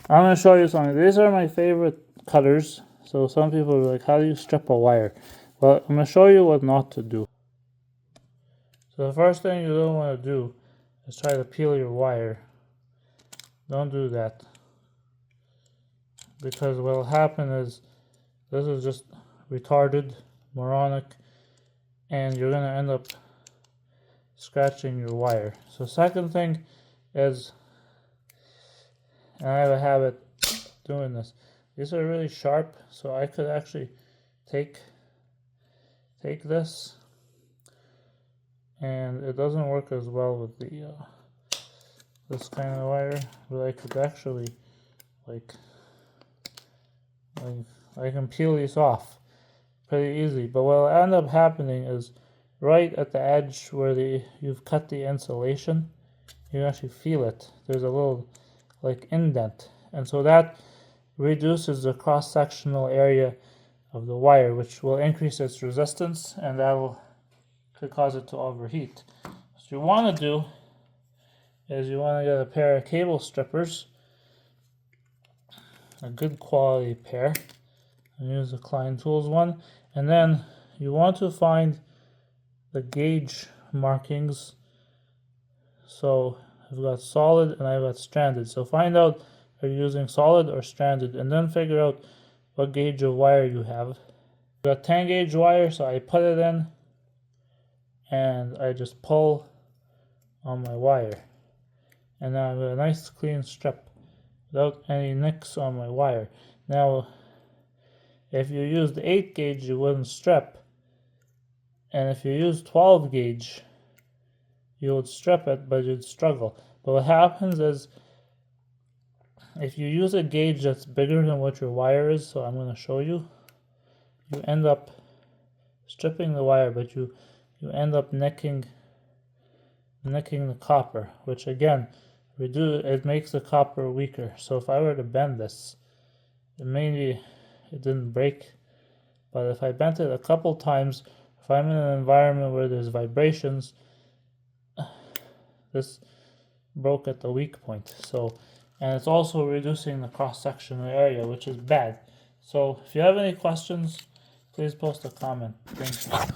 I'm going to show you something. These are my favorite cutters. So some people are like, how do you strip a wire? Well, I'm going to show you what not to do. So the first thing you don't want to do is try to peel your wire. Don't do that. Because what will happen is this is just retarded, moronic, and you're going to end up scratching your wire. So second thing is, and I have a habit doing this, these are really sharp, so I could actually take this, and it doesn't work as well with the this kind of wire, but I could actually like I can peel these off pretty easy. But what will end up happening is right at the edge where you've cut the insulation, you actually feel it. There's a little like indent, and so that reduces the cross-sectional area of the wire, which will increase its resistance, and that could cause it to overheat. So what you want to do is you want to get a pair of cable strippers, a good quality pair, and use the Klein Tools one, and then you want to find the gauge markings. So I've got solid and I've got stranded. So find out if you're using solid or stranded, and then figure out what gauge of wire you have. I've got 10 gauge wire, so I put it in and I just pull on my wire, and now I have a nice clean strip without any nicks on my wire. Now if you used 8 gauge you wouldn't strip, and if you use 12 gauge you would strip it, but you'd struggle. But what happens is, if you use a gauge that's bigger than what your wire is, so I'm going to show you, you end up stripping the wire, but you end up nicking the copper, which again, it makes the copper weaker. So if I were to bend this, maybe it didn't break, but if I bent it a couple times, if I'm in an environment where there's vibrations, this broke at the weak point. So, and it's also reducing the cross-sectional area, which is bad. So if you have any questions, please post a comment. Thank you.